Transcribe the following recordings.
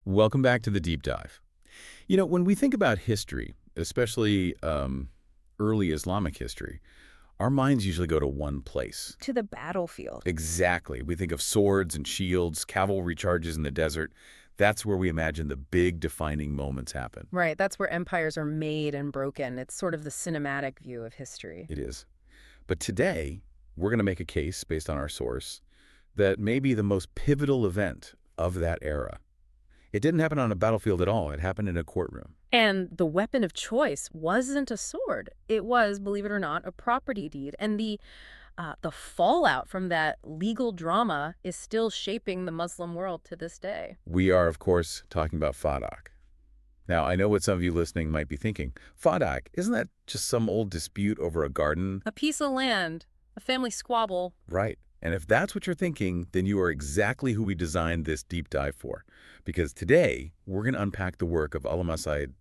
Welcome back to the deep dive. When we think about history, especially early Islamic history, our minds usually go to one place. To the battlefield. Exactly. We think of swords and shields, cavalry charges in the desert. That's where we imagine the big defining moments happen. Right, that's where empires are made and broken. It's sort of the cinematic view of history. It is. But today, we're going to make a case based on our source that may be the most pivotal event of that era. It didn't happen on a battlefield at all. It happened in a courtroom. And the weapon of choice wasn't a sword. It was, believe it or not, a property deed. And the fallout from that legal drama is still shaping the Muslim world to this day. We are, of course, talking about Fadak. Now, I know what some of you listening might be thinking. Fadak, isn't that just some old dispute over a garden? A piece of land, a family squabble. Right. And if that's what you're thinking, then you are exactly who we designed this deep dive for. Because today, we're going to unpack the work of Allama Saeed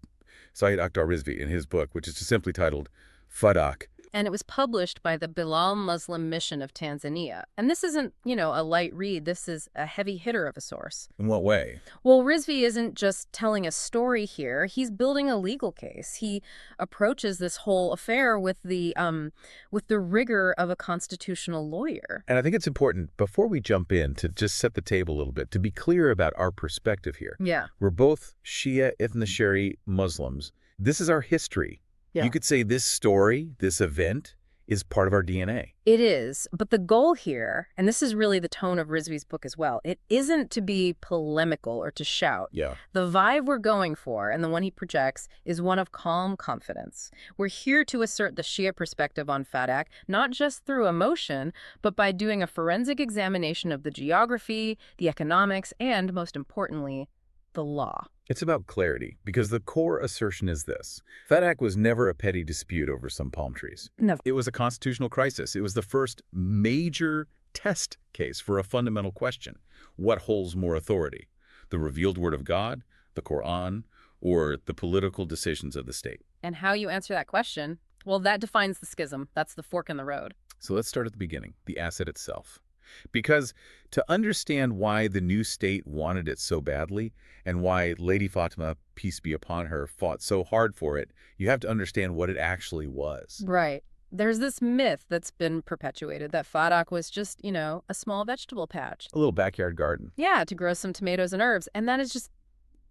Akhtar Rizvi in his book, which is just simply titled Fadak. And it was published by the Bilal Muslim Mission of Tanzania. And this isn't, a light read. This is a heavy hitter of a source. In what way? Well, Rizvi isn't just telling a story here. He's building a legal case. He approaches this whole affair with the rigor of a constitutional lawyer. And I think it's important, before we jump in, to just set the table a little bit, to be clear about our perspective here. Yeah. We're both Shia Ithna Muslims. This is our history. Yeah. You could say this story, this event, is part of our DNA. It is, but the goal here, and this is really the tone of Rizvi's book as well, it isn't to be polemical or to shout. Yeah. The vibe we're going for, and the one he projects, is one of calm confidence. We're here to assert the Shia perspective on Fadak, not just through emotion, but by doing a forensic examination of the geography, the economics, and, most importantly, the law. It's about clarity, because the core assertion is this. Fadak was never a petty dispute over some palm trees. No. It was a constitutional crisis. It was the first major test case for a fundamental question. What holds more authority? The revealed word of God, the Quran, or the political decisions of the state? And how you answer that question, well, that defines the schism. That's the fork in the road. So let's start at the beginning, the asset itself. Because to understand why the new state wanted it so badly and why Lady Fatimah, peace be upon her, fought so hard for it, you have to understand what it actually was. Right. There's this myth that's been perpetuated that Fadak was just, a small vegetable patch. A little backyard garden. Yeah, to grow some tomatoes and herbs. And that is just,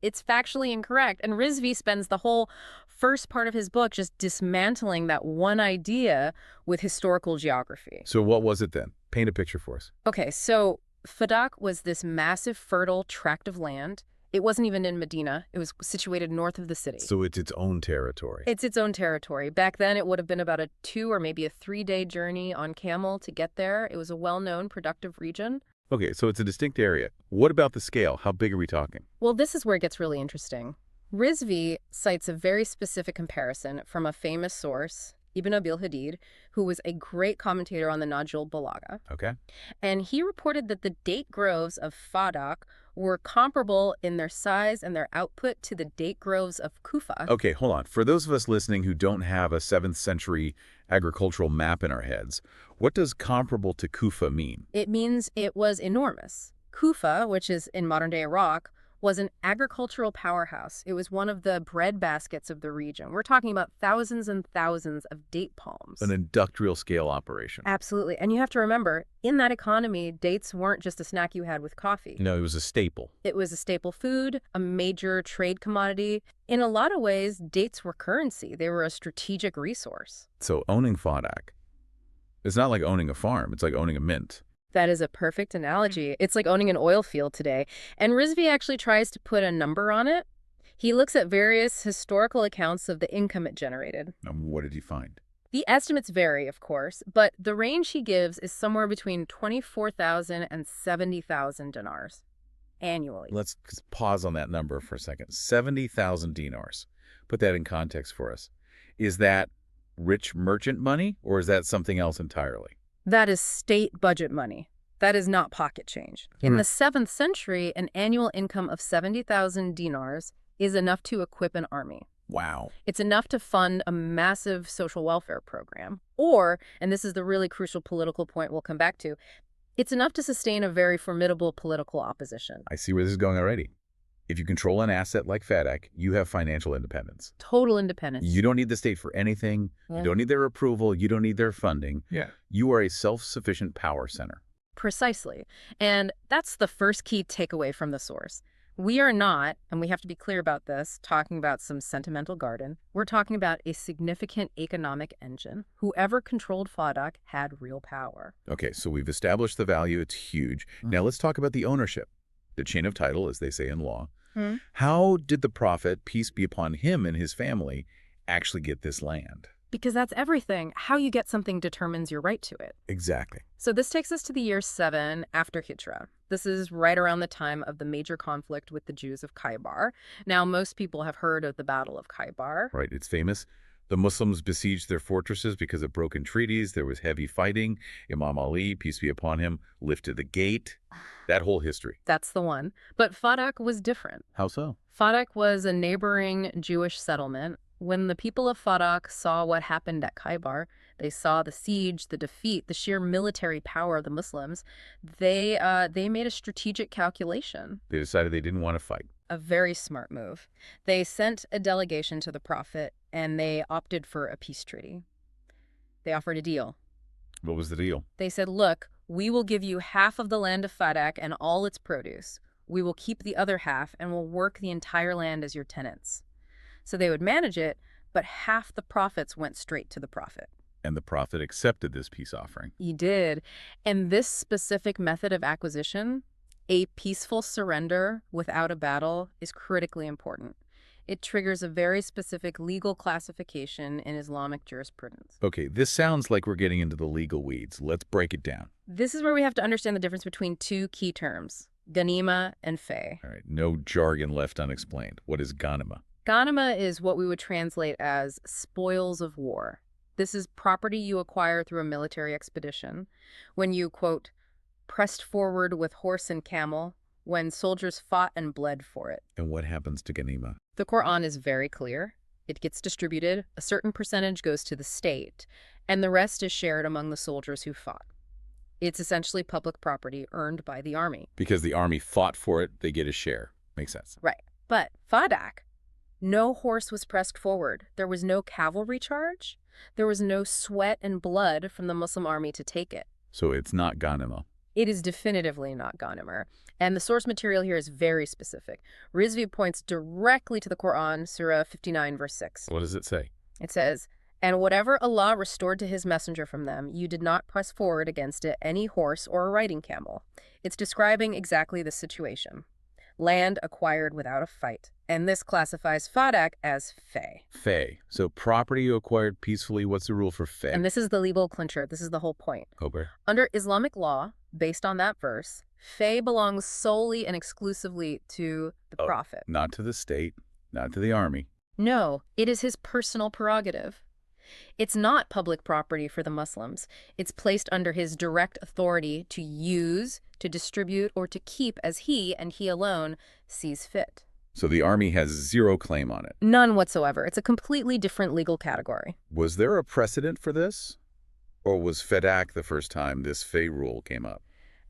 it's factually incorrect. And Rizvi spends the whole first part of his book just dismantling that one idea with historical geography. So what was it then? Paint a picture for us. Okay, so Fadak was this massive, fertile tract of land. It wasn't even in Medina. It was situated north of the city. So it's its own territory. It's its own territory. Back then, it would have been about a 2 or maybe a 3-day journey on camel to get there. It was a well-known, productive region. Okay, so it's a distinct area. What about the scale? How big are we talking? Well, this is where it gets really interesting. Rizvi cites a very specific comparison from a famous source, Ibn Abil Hadid, who was a great commentator on the Najul Balagha. Okay. And he reported that the date groves of Fadak were comparable in their size and their output to the date groves of Kufa. Okay, hold on. For those of us listening who don't have a 7th century agricultural map in our heads, what does comparable to Kufa mean? It means it was enormous. Kufa, which is in modern-day Iraq, was an agricultural powerhouse. It was one of the bread baskets of the region. We're talking about thousands and thousands of date palms. An industrial scale operation. Absolutely. And you have to remember, in that economy, dates weren't just a snack you had with coffee. No, it was a staple. It was a staple food, a major trade commodity. In a lot of ways, dates were currency. They were a strategic resource. So owning Fadak, it's not like owning a farm. It's like owning a mint. That is a perfect analogy. It's like owning an oil field today. And Rizvi actually tries to put a number on it. He looks at various historical accounts of the income it generated. And what did he find? The estimates vary, of course, but the range he gives is somewhere between 24,000 and 70,000 dinars annually. Let's pause on that number for a second. 70,000 dinars. Put that in context for us. Is that rich merchant money, or is that something else entirely? That is state budget money. That is not pocket change. In the 7th century, an annual income of 70,000 dinars is enough to equip an army. Wow. It's enough to fund a massive social welfare program. Or, and this is the really crucial political point we'll come back to, it's enough to sustain a very formidable political opposition. I see where this is going already. If you control an asset like Fadak, you have financial independence. Total independence. You don't need the state for anything. Yeah. You don't need their approval. You don't need their funding. Yeah. You are a self-sufficient power center. Precisely. And that's the first key takeaway from the source. We are not, and we have to be clear about this, talking about some sentimental garden. We're talking about a significant economic engine. Whoever controlled Fadak had real power. Okay, so we've established the value. It's huge. Now let's talk about the ownership, the chain of title, as they say in law. How did the prophet, peace be upon him and his family, actually get this land? Because that's everything. How you get something determines your right to it. Exactly. So this takes us to the year 7 after Hijra. This is right around the time of the major conflict with the Jews of Khaybar. Now, most people have heard of the Battle of Khaybar. Right, it's famous. The Muslims besieged their fortresses because of broken treaties. There was heavy fighting. Imam Ali, peace be upon him, lifted the gate. That whole history. That's the one. But Fadak was different. How so? Fadak was a neighboring Jewish settlement. When the people of Fadak saw what happened at Khaybar, they saw the siege, the defeat, the sheer military power of the Muslims, they made a strategic calculation. They decided they didn't want to fight. A very smart move. They sent a delegation to the prophet, and they opted for a peace treaty. They offered a deal. What was the deal? They said, look, we will give you half of the land of Fadak and all its produce. We will keep the other half, and we'll work the entire land as your tenants. So they would manage it, but half the profits went straight to the prophet. And the prophet accepted this peace offering. He did. And this specific method of acquisition, a peaceful surrender without a battle, is critically important. It triggers a very specific legal classification in Islamic jurisprudence. Okay, this sounds like we're getting into the legal weeds. Let's break it down. This is where we have to understand the difference between two key terms, ganima and fay. All right, no jargon left unexplained. What is ganima? Ganima is what we would translate as spoils of war. This is property you acquire through a military expedition. When you, quote, pressed forward with horse and camel, when soldiers fought and bled for it. And what happens to ganima? The Quran is very clear. It gets distributed, a certain percentage goes to the state, and the rest is shared among the soldiers who fought. It's essentially public property earned by the army. Because the army fought for it, they get a share. Makes sense. Right. But Fadak, no horse was pressed forward. There was no cavalry charge. There was no sweat and blood from the Muslim army to take it. So it's not ganima. It is definitively not ghanima. And the source material here is very specific. Rizvi points directly to the Quran, Surah 59, verse 6. What does it say? It says, and whatever Allah restored to his messenger from them, you did not press forward against it any horse or a riding camel. It's describing exactly the situation. Land acquired without a fight. And this classifies Fadak as fay. Fay. So property you acquired peacefully. What's the rule for fay? And this is the legal clincher. This is the whole point. Kober. Under Islamic law, based on that verse, fay belongs solely and exclusively to the prophet. Not to the state, not to the army. No, it is his personal prerogative. It's not public property for the Muslims. It's placed under his direct authority to use, to distribute, or to keep as he, and he alone, sees fit. So the army has zero claim on it. None whatsoever. It's a completely different legal category. Was there a precedent for this? Or was Fadak the first time this fay rule came up?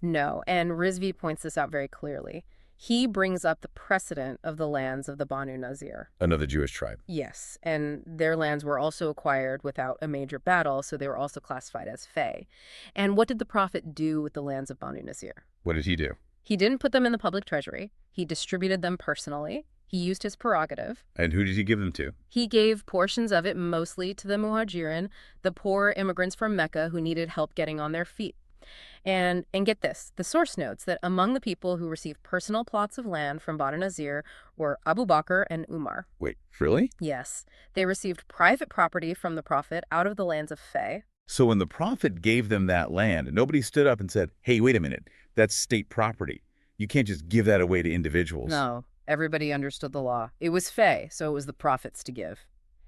No, and Rizvi points this out very clearly. He brings up the precedent of the lands of the Banu Nazir. Another Jewish tribe. Yes, and their lands were also acquired without a major battle, so they were also classified as fay. And what did the prophet do with the lands of Banu Nazir? What did he do? He didn't put them in the public treasury. He distributed them personally. He used his prerogative. And who did he give them to? He gave portions of it mostly to the Muhajirin, the poor immigrants from Mecca who needed help getting on their feet. And get this, the source notes that among the people who received personal plots of land from Banu Nazir were Abu Bakr and Umar. Wait, really? Yes. They received private property from the prophet out of the lands of Fay. So when the prophet gave them that land, nobody stood up and said, hey, wait a minute, that's state property. You can't just give that away to individuals. No, everybody understood the law. It was Fay, so it was the prophet's to give.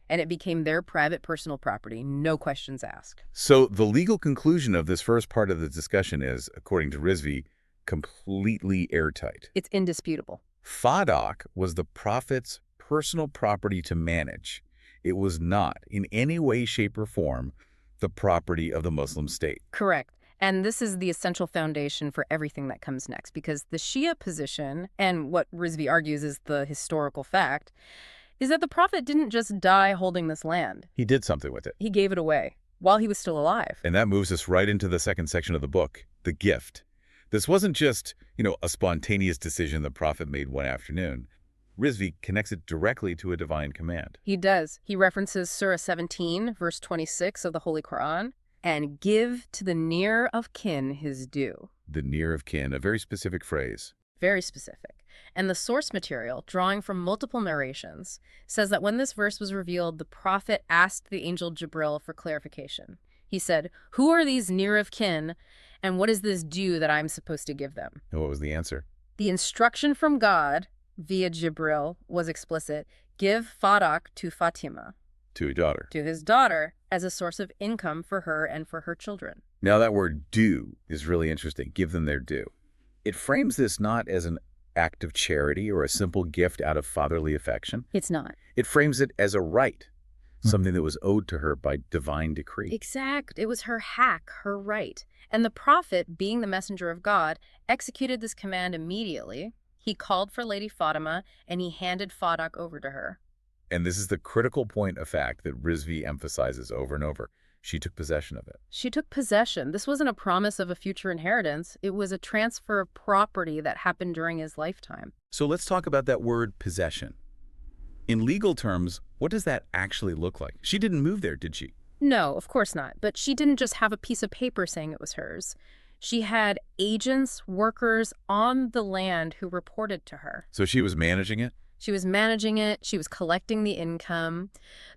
And it became their private personal property, no questions asked. So the legal conclusion of this first part of the discussion is, according to Rizvi, completely airtight. It's indisputable. Fadak was the prophet's personal property to manage. It was not, in any way, shape, or form, the property of the Muslim state. Correct. And this is the essential foundation for everything that comes next, because the Shia position, and what Rizvi argues is the historical fact, is that the Prophet didn't just die holding this land. He did something with it. He gave it away while he was still alive. And that moves us right into the second section of the book, the gift. This wasn't just, a spontaneous decision the Prophet made one afternoon. Rizvi connects it directly to a divine command. He does. He references Surah 17, verse 26 of the Holy Quran, and give to the near of kin his due. The near of kin, a very specific phrase. Very specific. And the source material, drawing from multiple narrations, says that when this verse was revealed, the Prophet asked the angel Jibril for clarification. He said, "Who are these near of kin, and what is this due that I'm supposed to give them?" And what was the answer? The instruction from God, via Jibril, was explicit: give Fadak to Fatimah, To a daughter. to his daughter, as a source of income for her and for her children. Now that word due is really interesting. Give them their due. It frames this not as an act of charity or a simple gift out of fatherly affection. It's not. It frames it as a right, something that was owed to her by divine decree. Exact. It was her hack, her right. And the Prophet, being the messenger of God, executed this command immediately. He called for Lady Fatimah, and he handed Fadak over to her. And this is the critical point of fact that Rizvi emphasizes over and over. She took possession of it. She took possession. This wasn't a promise of a future inheritance. It was a transfer of property that happened during his lifetime. So let's talk about that word possession. In legal terms, what does that actually look like? She didn't move there, did she? No, of course not. But she didn't just have a piece of paper saying it was hers. She had agents, workers on the land who reported to her. So she was managing it? She was managing it. She was collecting the income.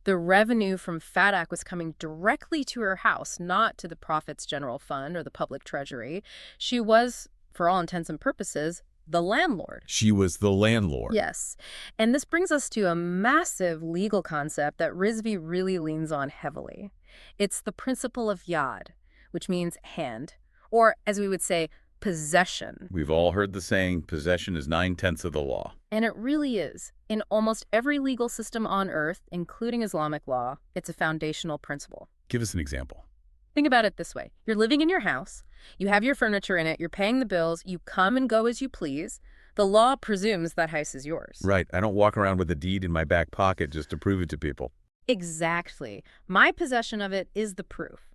The revenue from Fadak was coming directly to her house, not to the Prophet's general fund or the public treasury. She was, for all intents and purposes, the landlord. She was the landlord. Yes. And this brings us to a massive legal concept that Rizvi really leans on heavily. It's the principle of yad, which means hand, or as we would say, possession. We've all heard the saying, possession is 9/10 of the law. And it really is. In almost every legal system on earth, including Islamic law, it's a foundational principle. Give us an example. Think about it this way. You're living in your house. You have your furniture in it. You're paying the bills. You come and go as you please. The law presumes that house is yours. Right. I don't walk around with a deed in my back pocket just to prove it to people. Exactly. My possession of it is the proof.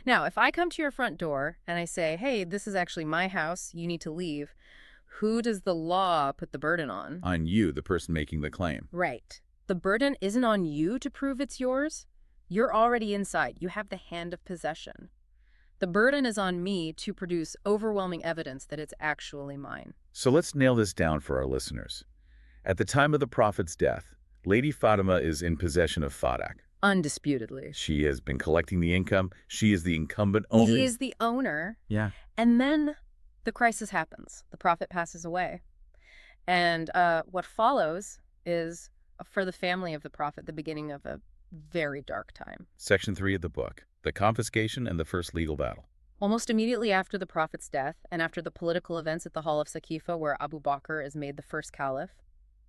Now, if I come to your front door and I say, hey, this is actually my house, you need to leave, who does the law put the burden on? On you, the person making the claim. Right. The burden isn't on you to prove it's yours. You're already inside. You have the hand of possession. The burden is on me to produce overwhelming evidence that it's actually mine. So let's nail this down for our listeners. At the time of the Prophet's death, Lady Fatimah is in possession of Fadak. Undisputedly. She has been collecting the income. She is the incumbent owner. He is the owner. Yeah. And then the crisis happens. The Prophet passes away. And what follows is, for the family of the Prophet, the beginning of a very dark time. Section 3 of the book, the confiscation and the first legal battle. Almost immediately after the Prophet's death and after the political events at the Hall of Saqifa, where Abu Bakr is made the first caliph,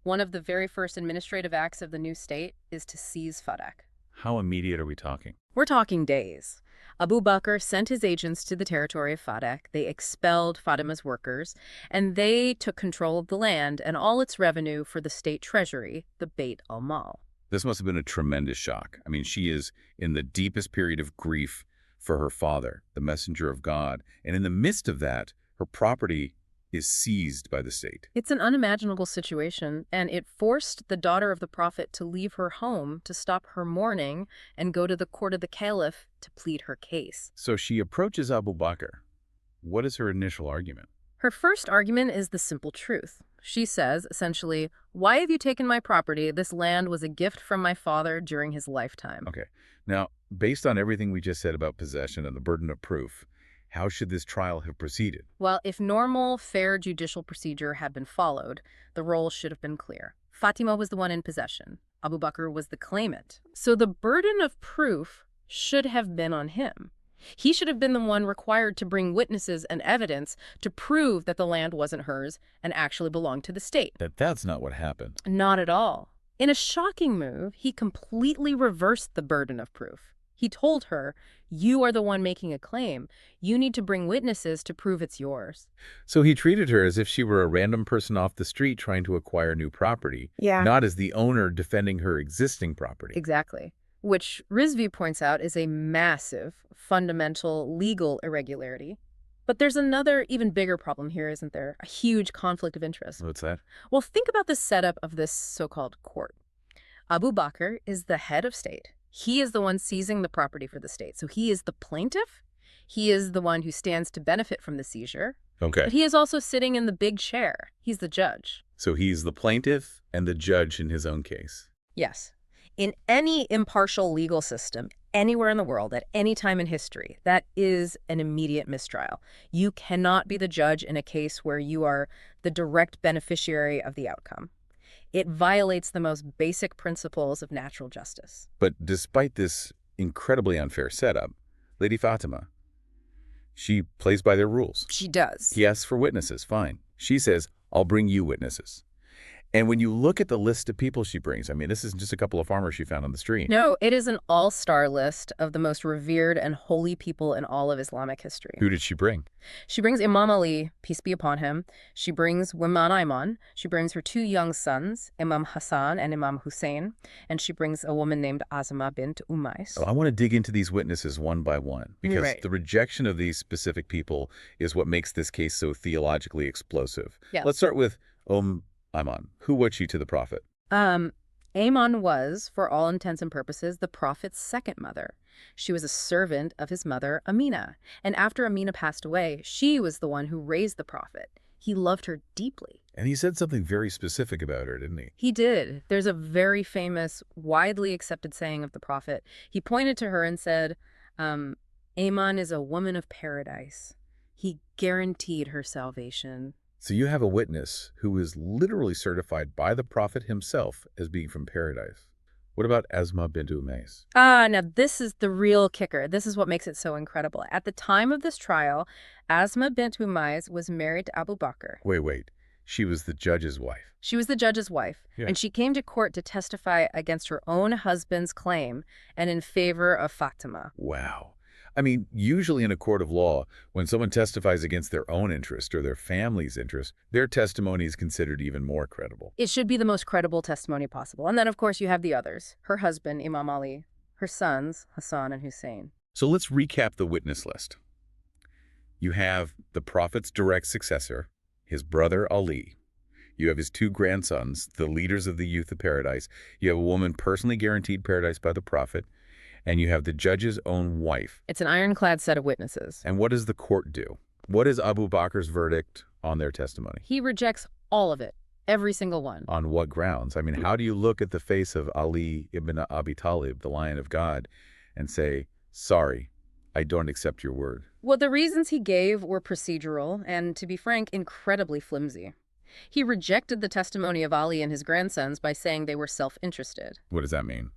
one of the very first administrative acts of the new state is to seize Fadak. How immediate are we talking? We're talking days. Abu Bakr sent his agents to the territory of Fadak. They expelled Fatimah's workers, and they took control of the land and all its revenue for the state treasury, the Beit al-Mal. This must have been a tremendous shock. I mean, she is in the deepest period of grief for her father, the messenger of God. And in the midst of that, her property is seized by the state. It's an unimaginable situation, and it forced the daughter of the Prophet to leave her home to stop her mourning and go to the court of the caliph to plead her case. So she approaches Abu Bakr. What is her initial argument? Her first argument is the simple truth. She says, essentially, why have you taken my property? This land was a gift from my father during his lifetime. Okay. Now, based on everything we just said about possession and the burden of proof, how should this trial have proceeded? Well, if normal, fair judicial procedure had been followed, the roles should have been clear. Fatimah was the one in possession. Abu Bakr was the claimant. So the burden of proof should have been on him. He should have been the one required to bring witnesses and evidence to prove that the land wasn't hers and actually belonged to the state. That's not what happened. Not at all. In a shocking move, he completely reversed the burden of proof. He told her, "You are the one making a claim. You need to bring witnesses to prove it's yours." So he treated her as if she were a random person off the street trying to acquire new property, Yeah. not as the owner defending her existing property. Exactly. Which Rizvi points out is a massive, fundamental legal irregularity. But there's another, even bigger problem here, isn't there? A huge conflict of interest. What's that? Well, think about the setup of this so-called court. Abu Bakr is the head of state. He is the one seizing the property for the state. So he is the plaintiff. He is the one who stands to benefit from the seizure. Okay. But he is also sitting in the big chair. He's the judge. So he's the plaintiff and the judge in his own case. Yes. In any impartial legal system, anywhere in the world, at any time in history, that is an immediate mistrial. You cannot be the judge in a case where you are the direct beneficiary of the outcome. It violates the most basic principles of natural justice. But despite this incredibly unfair setup, Lady Fatimah, she plays by their rules. She does. He asks for witnesses, fine. She says, I'll bring you witnesses. And when you look at the list of people she brings, I mean, this isn't just a couple of farmers she found on the street. No, it is an all-star list of the most revered and holy people in all of Islamic history. Who did she bring? She brings Imam Ali, peace be upon him. She brings Woman Ayman. She brings her 2 young sons, Imam Hassan and Imam Hussein. And she brings a woman named Asma bint Umais. Oh, I want to dig into these witnesses one by one, because Right. the rejection of these specific people is what makes this case so theologically explosive. Yeah. Let's start with Ayman. Who was she to the Prophet? Ayman was, for all intents and purposes, the Prophet's second mother. She was a servant of his mother, Amina. And after Amina passed away, she was the one who raised the Prophet. He loved her deeply. And he said something very specific about her, didn't he? He did. There's a very famous, widely accepted saying of the Prophet. He pointed to her and said, Ayman is a woman of paradise. He guaranteed her salvation. So you have a witness who is literally certified by the Prophet himself as being from paradise. What about Asma bint Umais? Now this is the real kicker. This is what makes it so incredible. At the time of this trial, Asma bint Umais was married to Abu Bakr. Wait. She was the judge's wife. She was the judge's wife, Yeah. and she came to court to testify against her own husband's claim and in favor of Fatima. Wow. I mean, usually in a court of law, when someone testifies against their own interest or their family's interest, their testimony is considered even more credible. It should be the most credible testimony possible. And then, of course, you have the others. Her husband, Imam Ali, her sons, Hassan and Hussein. So let's recap the witness list. You have the Prophet's direct successor, his brother Ali. You have his 2 grandsons, the leaders of the youth of paradise. You have a woman personally guaranteed paradise by the Prophet. And you have the judge's own wife. It's an ironclad set of witnesses. And what does the court do? What is Abu Bakr's verdict on their testimony? He rejects all of it, every single one. On what grounds? I mean, how do you look at the face of Ali ibn Abi Talib, the Lion of God, and say, sorry, I don't accept your word? Well, the reasons he gave were procedural and, to be frank, incredibly flimsy. He rejected the testimony of Ali and his grandsons by saying they were self-interested. What does that mean?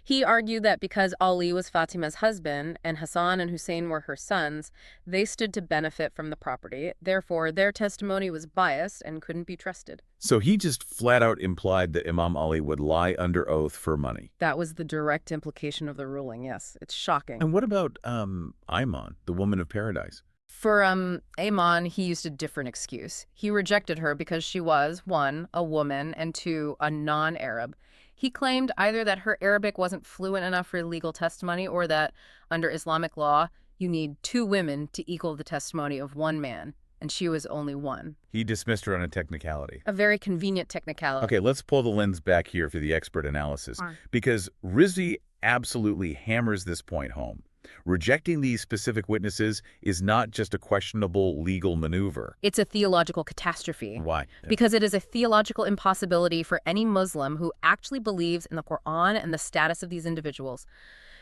He argued that because Ali was Fatima's husband and Hassan and Hussein were her sons, they stood to benefit from the property. Therefore, their testimony was biased and couldn't be trusted. So he just flat out implied that Imam Ali would lie under oath for money. That was the direct implication of the ruling, yes. It's shocking. And what about Ayman, the woman of paradise? For Ayman, he used a different excuse. He rejected her because she was, 1, a woman, and 2, a non-Arab. He claimed either that her Arabic wasn't fluent enough for legal testimony or that, under Islamic law, you need 2 women to equal the testimony of 1 man, and she was only 1. He dismissed her on a technicality. A very convenient technicality. Okay, let's pull the lens back here for the expert analysis, because Rizvi absolutely hammers this point home. Rejecting these specific witnesses is not just a questionable legal maneuver. It's a theological catastrophe. Why? Because it is a theological impossibility for any Muslim who actually believes in the Quran and the status of these individuals.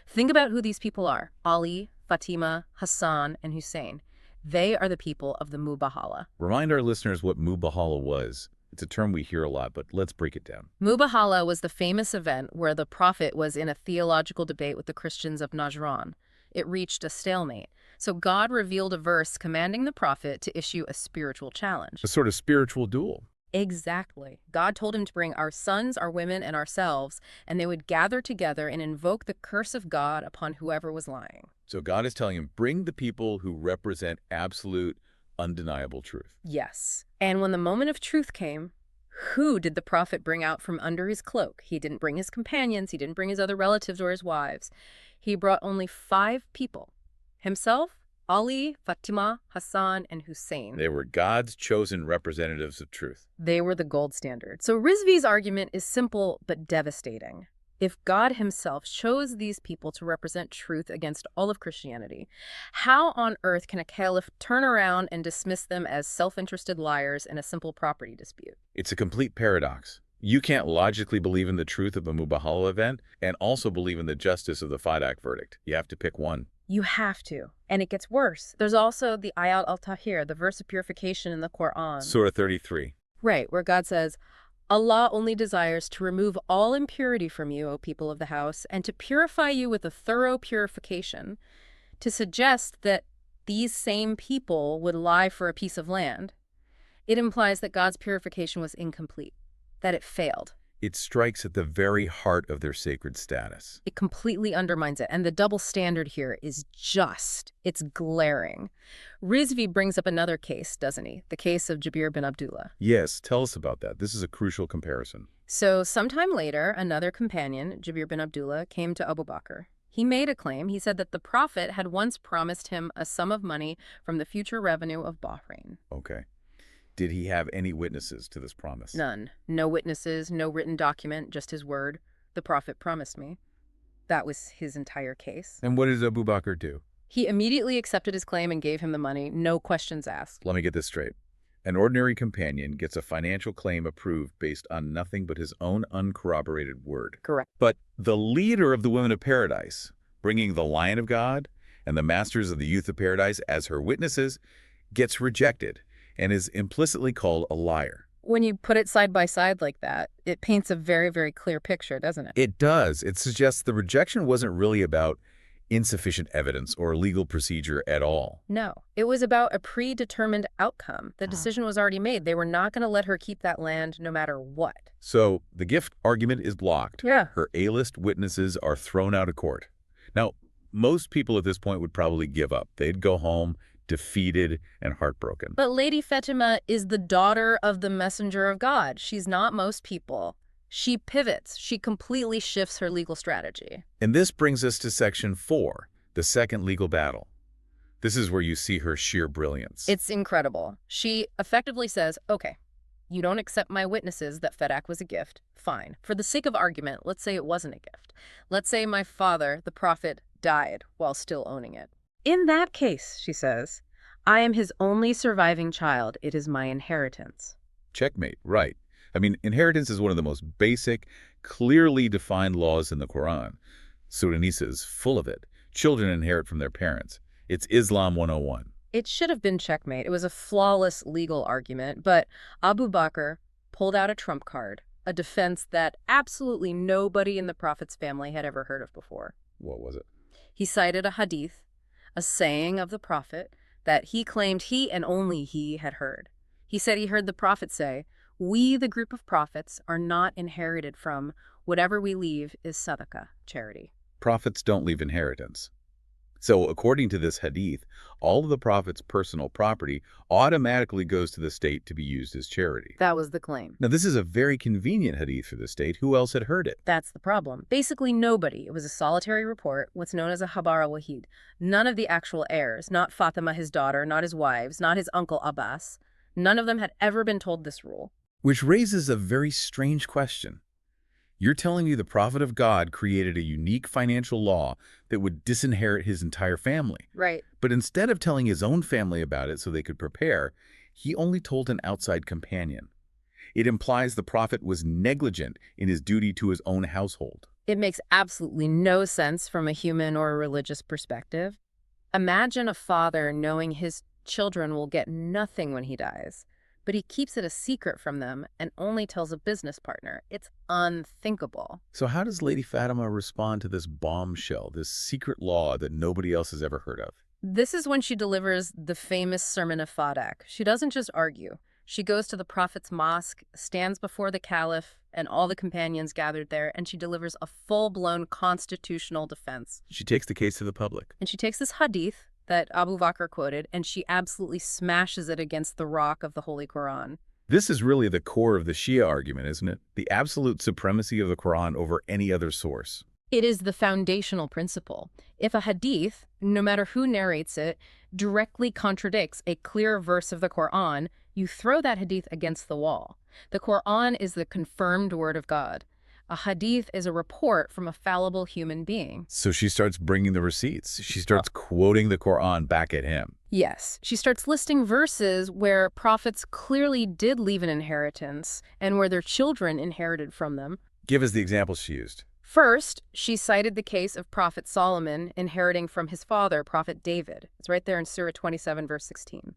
Think about who these people are. Ali, Fatima, Hassan, and Hussein. They are the people of the Mubahala. Remind our listeners what Mubahala was. It's a term we hear a lot, but let's break it down. Mubahala was the famous event where the Prophet was in a theological debate with the Christians of Najran. It reached a stalemate. So God revealed a verse commanding the Prophet to issue a spiritual challenge. A sort of spiritual duel. Exactly. God told him to bring our sons, our women, and ourselves, and they would gather together and invoke the curse of God upon whoever was lying. So God is telling him, bring the people who represent absolute, undeniable truth. Yes. And when the moment of truth came, who did the prophet bring out from under his cloak? He didn't bring his companions. He didn't bring his other relatives or his wives. He brought only 5 people. Himself, Ali, Fatimah, Hassan, and Hussein. They were God's chosen representatives of truth. They were the gold standard. So Rizvi's argument is simple but devastating. If God himself chose these people to represent truth against all of Christianity, how on earth can a caliph turn around and dismiss them as self-interested liars in a simple property dispute? It's a complete paradox. You can't logically believe in the truth of a Mubahala event and also believe in the justice of the Fadak verdict. You have to pick one. You have to. And it gets worse. There's also the Ayat al-Tahir, the verse of purification in the Quran. Surah 33. Right, where God says, Allah only desires to remove all impurity from you, O people of the house, and to purify you with a thorough purification, to suggest that these same people would lie for a piece of land. It implies that God's purification was incomplete, that it failed. It strikes at the very heart of their sacred status. It completely undermines it, and the double standard here is it's glaring. Rizvi brings up another case, doesn't he? The case of Jabir bin Abdullah. Yes, tell us about that. This is a crucial comparison. So sometime later, another companion, Jabir bin Abdullah, came to Abu Bakr. He made a claim. He said that the Prophet had once promised him a sum of money from the future revenue of Bahrain. Okay. Did he have any witnesses to this promise? None. No witnesses, no written document, just his word. The Prophet promised me. That was his entire case. And what did Abu Bakr do? He immediately accepted his claim and gave him the money, no questions asked. Let me get this straight. An ordinary companion gets a financial claim approved based on nothing but his own uncorroborated word. Correct. But the leader of the Women of Paradise, bringing the Lion of God and the Masters of the Youth of Paradise as her witnesses, gets rejected and is implicitly called a liar. When you put it side by side like that, it paints a very, very clear picture, doesn't it? It does. It suggests the rejection wasn't really about insufficient evidence or legal procedure at all. No, it was about a predetermined outcome. The decision was already made. They were not going to let her keep that land no matter what. So the gift argument is blocked. Yeah. Her A-list witnesses are thrown out of court. Now, most people at this point would probably give up. They'd go home defeated and heartbroken. But Lady Fatimah is the daughter of the messenger of God. She's not most people. She pivots. She completely shifts her legal strategy. And this brings us to Section 4, the second legal battle. This is where you see her sheer brilliance. It's incredible. She effectively says, okay, you don't accept my witnesses that Fadak was a gift. Fine. For the sake of argument, let's say it wasn't a gift. Let's say my father, the prophet, died while still owning it. In that case, she says, I am his only surviving child. It is my inheritance. Checkmate, right. I mean, inheritance is one of the most basic, clearly defined laws in the Quran. Surah Nisa is full of it. Children inherit from their parents. It's Islam 101. It should have been checkmate. It was a flawless legal argument, but Abu Bakr pulled out a trump card, a defense that absolutely nobody in the Prophet's family had ever heard of before. What was it? He cited a hadith, a saying of the Prophet that he claimed he and only he had heard. He said he heard the Prophet say, we, the group of prophets, are not inherited from. Whatever we leave is sadaqah, charity. Prophets don't leave inheritance. So according to this hadith, all of the prophet's personal property automatically goes to the state to be used as charity. That was the claim. Now, this is a very convenient hadith for the state. Who else had heard it? That's the problem. Basically nobody. It was a solitary report, what's known as a Habar al-Wahid. None of the actual heirs, not Fatima, his daughter, not his wives, not his uncle Abbas, none of them had ever been told this rule. Which raises a very strange question. You're telling me the prophet of God created a unique financial law that would disinherit his entire family. Right. But instead of telling his own family about it so they could prepare, he only told an outside companion. It implies the prophet was negligent in his duty to his own household. It makes absolutely no sense from a human or a religious perspective. Imagine a father knowing his children will get nothing when he dies, but he keeps it a secret from them and only tells a business partner. It's unthinkable. So how does Lady Fatimah respond to this bombshell, this secret law that nobody else has ever heard of? This is when she delivers the famous sermon of Fadak. She doesn't just argue. She goes to the Prophet's mosque, stands before the Caliph and all the companions gathered there, and she delivers a full-blown constitutional defense. She takes the case to the public. And she takes this hadith that Abu Bakr quoted, and she absolutely smashes it against the rock of the Holy Quran. This is really the core of the Shia argument, isn't it? The absolute supremacy of the Quran over any other source. It is the foundational principle. If a hadith, no matter who narrates it, directly contradicts a clear verse of the Quran, you throw that hadith against the wall. The Quran is the confirmed word of God. A hadith is a report from a fallible human being. So she starts bringing the receipts. She starts quoting the Quran back at him. Yes, she starts listing verses where prophets clearly did leave an inheritance and where their children inherited from them. Give us the examples she used. First, she cited the case of Prophet Solomon inheriting from his father, Prophet David. It's right there in Surah 27, verse 16.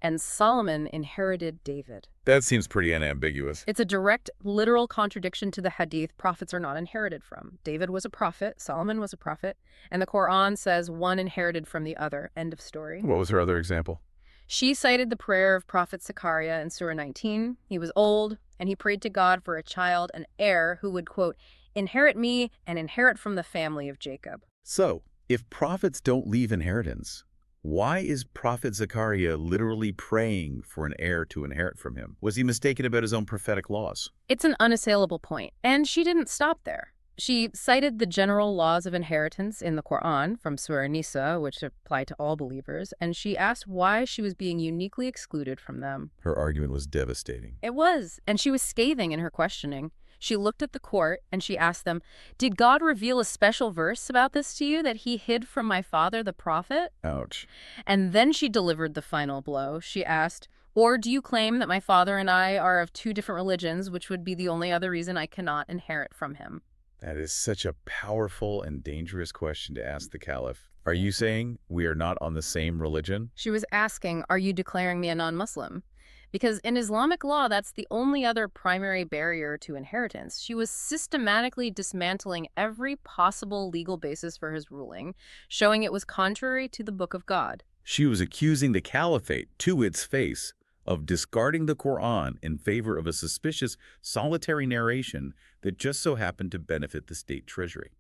And Solomon inherited David. That seems pretty unambiguous. It's a direct, literal contradiction to the hadith prophets are not inherited from. David was a prophet, Solomon was a prophet, and the Quran says one inherited from the other. End of story. What was her other example? She cited the prayer of Prophet Zechariah in Surah 19. He was old, and he prayed to God for a child, an heir, who would, quote, inherit me and inherit from the family of Jacob. So, if prophets don't leave inheritance, why is Prophet Zechariah literally praying for an heir to inherit from him? Was he mistaken about his own prophetic laws? It's an unassailable point, and she didn't stop there. She cited the general laws of inheritance in the Quran from Surah Nisa, which apply to all believers, and she asked why she was being uniquely excluded from them. Her argument was devastating. It was, and she was scathing in her questioning. She looked at the court and she asked them, did God reveal a special verse about this to you that he hid from my father, the prophet? Ouch. And then she delivered the final blow. She asked, or do you claim that my father and I are of two different religions, which would be the only other reason I cannot inherit from him? That is such a powerful and dangerous question to ask the Caliph. Are you saying we are not on the same religion? She was asking, are you declaring me a non-Muslim? Because in Islamic law, that's the only other primary barrier to inheritance. She was systematically dismantling every possible legal basis for his ruling, showing it was contrary to the Book of God. She was accusing the caliphate to its face of discarding the Quran in favor of a suspicious, solitary narration that just so happened to benefit the state treasury.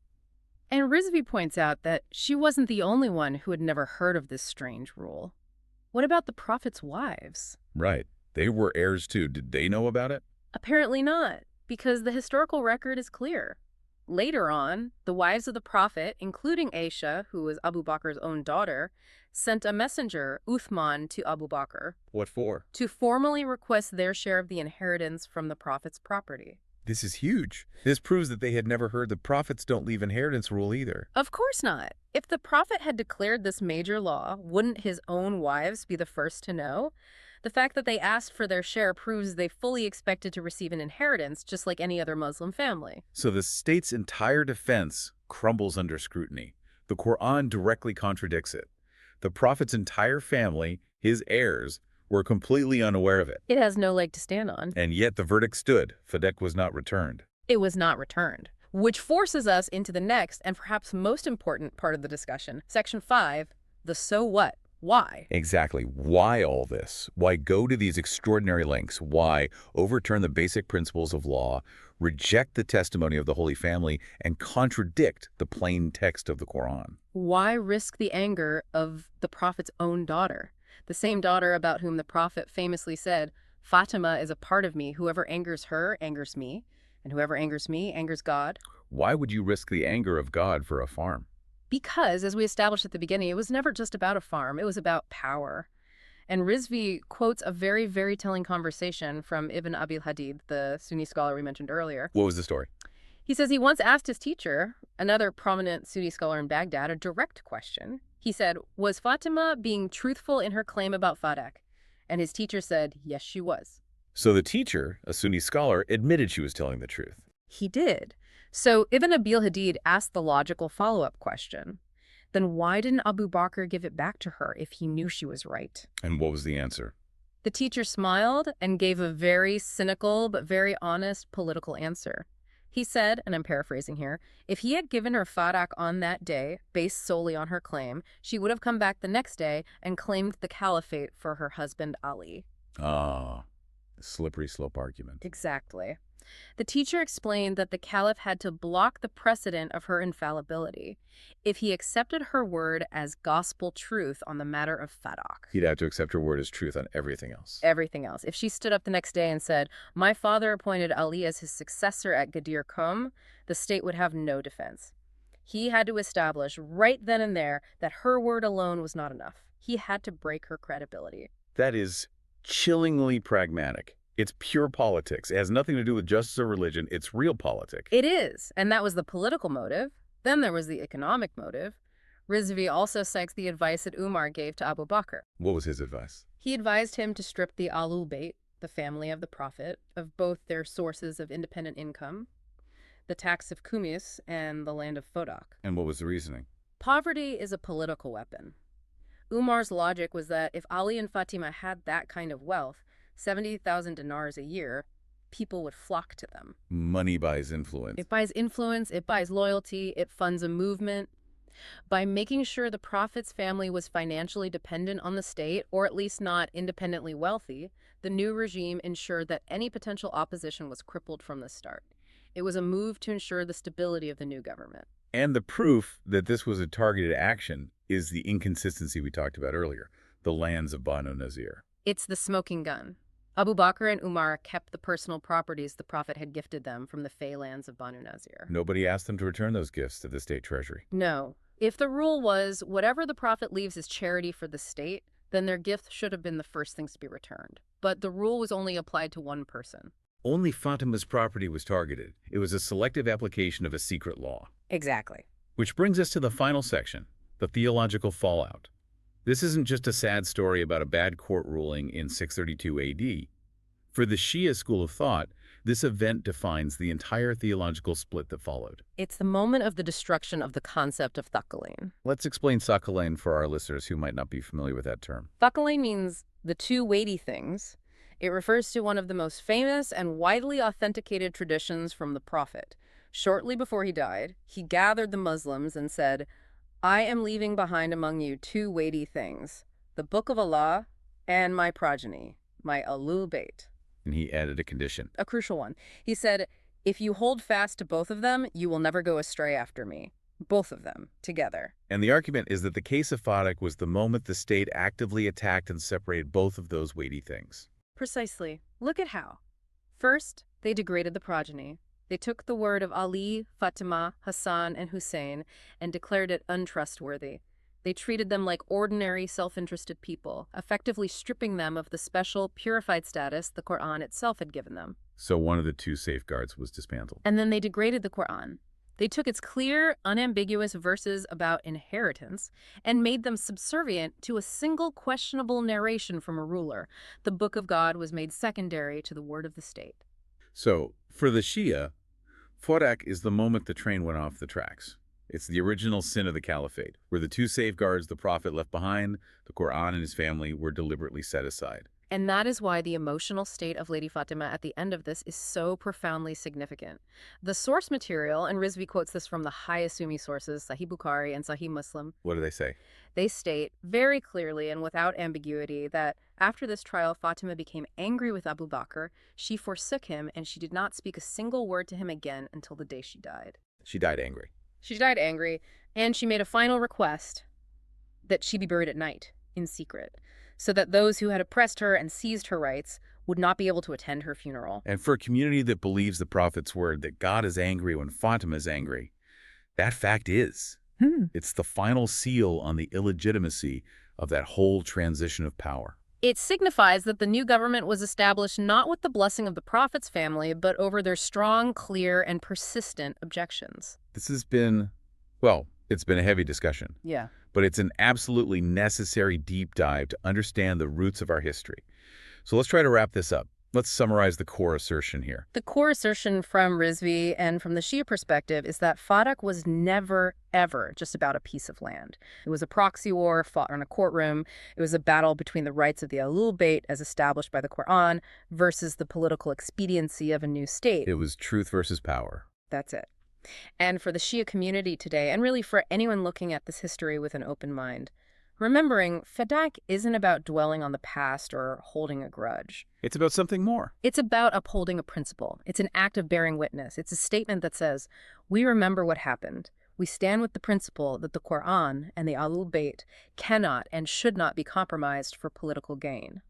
And Rizvi points out that she wasn't the only one who had never heard of this strange rule. What about the Prophet's wives? Right. They were heirs too. Did they know about it? Apparently not, because the historical record is clear. Later on, the wives of the Prophet, including Aisha, who was Abu Bakr's own daughter, sent a messenger, Uthman, to Abu Bakr. What for? To formally request their share of the inheritance from the Prophet's property. This is huge. This proves that they had never heard the prophets don't leave inheritance rule either. Of course not. If the Prophet had declared this major law, wouldn't his own wives be the first to know? The fact that they asked for their share proves they fully expected to receive an inheritance, just like any other Muslim family. So the state's entire defense crumbles under scrutiny. The Quran directly contradicts it. The Prophet's entire family, his heirs, were completely unaware of it. It has no leg to stand on. And yet the verdict stood. Fadak was not returned. It was not returned. Which forces us into the next and perhaps most important part of the discussion. Section 5, the so what? Why? Exactly. Why all this? Why go to these extraordinary lengths? Why overturn the basic principles of law, reject the testimony of the Holy Family, and contradict the plain text of the Quran? Why risk the anger of the Prophet's own daughter? The same daughter about whom the Prophet famously said, Fatima is a part of me. Whoever angers her angers me, and whoever angers me angers God. Why would you risk the anger of God for a farm? Because, as we established at the beginning, it was never just about a farm. It was about power. And Rizvi quotes a very, very telling conversation from Ibn Abil Hadid, the Sunni scholar we mentioned earlier. What was the story? He says he once asked his teacher, another prominent Sunni scholar in Baghdad, a direct question. He said, was Fatima being truthful in her claim about Fadak? And his teacher said, yes, she was. So the teacher, a Sunni scholar, admitted she was telling the truth. He did. So Ibn Abil Hadid asked the logical follow-up question. Then why didn't Abu Bakr give it back to her if he knew she was right? And what was the answer? The teacher smiled and gave a very cynical but very honest political answer. He said, and I'm paraphrasing here, if he had given her Fadak on that day, based solely on her claim, she would have come back the next day and claimed the caliphate for her husband Ali. Ah, Slippery slope argument. Exactly. The teacher explained that the caliph had to block the precedent of her infallibility. If he accepted her word as gospel truth on the matter of Fadak, He'd have to accept her word as truth on everything else. everything else. If she stood up the next day and said, "My father appointed Ali as his successor at Ghadir Qum," the state would have no defense. He had to establish right then and there that her word alone was not enough. He had to break her credibility. That is chillingly pragmatic. It's pure politics. It has nothing to do with justice or religion. It's real politics. It is, and that was the political motive. Then there was the economic motive. Rizvi also cites the advice that Umar gave to Abu Bakr. What was his advice? He advised him to strip the Ahlul Bayt, the family of the Prophet, of both their sources of independent income, the tax of Kumis, and the land of Fadak. And what was the reasoning? Poverty is a political weapon. Umar's logic was that if Ali and Fatima had that kind of wealth, 70,000 dinars a year, people would flock to them. Money buys influence. It buys influence, it buys loyalty, it funds a movement. By making sure the Prophet's family was financially dependent on the state, or at least not independently wealthy, the new regime ensured that any potential opposition was crippled from the start. It was a move to ensure the stability of the new government. And the proof that this was a targeted action is the inconsistency we talked about earlier, the lands of Banu Nazir. It's the smoking gun. Abu Bakr and Umar kept the personal properties the Prophet had gifted them from the Fey lands of Banu Nazir. Nobody asked them to return those gifts to the state treasury. No. If the rule was whatever the Prophet leaves as charity for the state, then their gift should have been the first things to be returned. But the rule was only applied to one person. Only Fatima's property was targeted. It was a selective application of a secret law. Exactly. Which brings us to the final section, the theological fallout. This isn't just a sad story about a bad court ruling in 632 AD. For the Shia school of thought, this event defines the entire theological split that followed. It's the moment of the destruction of the concept of thaqalain. Let's explain thaqalain for our listeners who might not be familiar with that term. Thaqalain means the two weighty things. It refers to one of the most famous and widely authenticated traditions from the Prophet. Shortly before he died, he gathered the Muslims and said, "I am leaving behind among you two weighty things, the Book of Allah and my progeny, my Ahlul Bayt." And he added a condition. A crucial one. He said, "If you hold fast to both of them, you will never go astray after me." Both of them, together. And the argument is that the case of Fadak was the moment the state actively attacked and separated both of those weighty things. Precisely. Look at how. First, they degraded the progeny. They took the word of Ali, Fatima, Hassan, and Hussein and declared it untrustworthy. They treated them like ordinary, self-interested people, effectively stripping them of the special, purified status the Quran itself had given them. So one of the two safeguards was dismantled. And then they degraded the Quran. They took its clear, unambiguous verses about inheritance and made them subservient to a single questionable narration from a ruler. The Book of God was made secondary to the word of the state. So, for the Shia, Fadak is the moment the train went off the tracks. It's the original sin of the caliphate, where the two safeguards the Prophet left behind, the Quran and his family, were deliberately set aside. And that is why the emotional state of Lady Fatima at the end of this is so profoundly significant. The source material, and Rizvi quotes this from the highest Sunni sources, Sahih Bukhari and Sahih Muslim. What do they say? They state very clearly and without ambiguity that after this trial, Fatima became angry with Abu Bakr, she forsook him, and she did not speak a single word to him again until the day she died. She died angry. She died angry, and she made a final request that she be buried at night, in secret, so that those who had oppressed her and seized her rights would not be able to attend her funeral. And for a community that believes the Prophet's word that God is angry when Fatima is angry, that fact is. It's the final seal on the illegitimacy of that whole transition of power. It signifies that the new government was established not with the blessing of the Prophet's family, but over their strong, clear, and persistent objections. This has been, well, it's been a heavy discussion. Yeah. But it's an absolutely necessary deep dive to understand the roots of our history. So let's try to wrap this up. Let's summarize the core assertion here. The core assertion from Rizvi and from the Shia perspective is that Fadak was never, ever just about a piece of land. It was a proxy war fought in a courtroom. It was a battle between the rights of the Ahlul Bayt, as established by the Quran, versus the political expediency of a new state. It was truth versus power. That's it. And for the Shia community today, and really for anyone looking at this history with an open mind, Remembering, Fadak isn't about dwelling on the past or holding a grudge. It's about something more. It's about upholding a principle. It's an act of bearing witness. It's a statement that says, we remember what happened. We stand with the principle that the Quran and the Ahlul Bayt cannot and should not be compromised for political gain.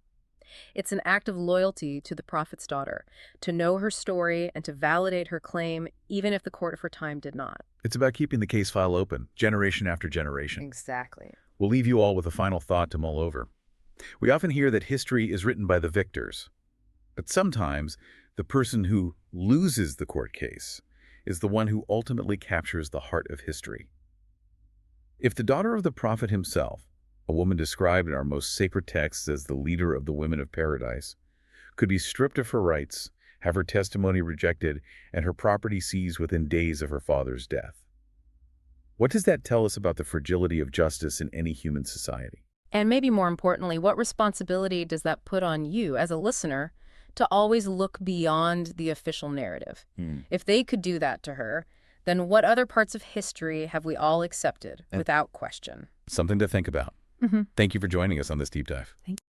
It's an act of loyalty to the Prophet's daughter, to know her story and to validate her claim, even if the court of her time did not. It's about keeping the case file open, generation after generation. Exactly. We'll leave you all with a final thought to mull over. We often hear that history is written by the victors, but sometimes the person who loses the court case is the one who ultimately captures the heart of history. If the daughter of the Prophet himself, a woman described in our most sacred texts as the leader of the women of paradise, could be stripped of her rights, have her testimony rejected, and her property seized within days of her father's death, what does that tell us about the fragility of justice in any human society? And maybe more importantly, what responsibility does that put on you as a listener to always look beyond the official narrative? If they could do that to her, then what other parts of history have we all accepted without question? Something to think about. Thank you for joining us on this deep dive. Thank you.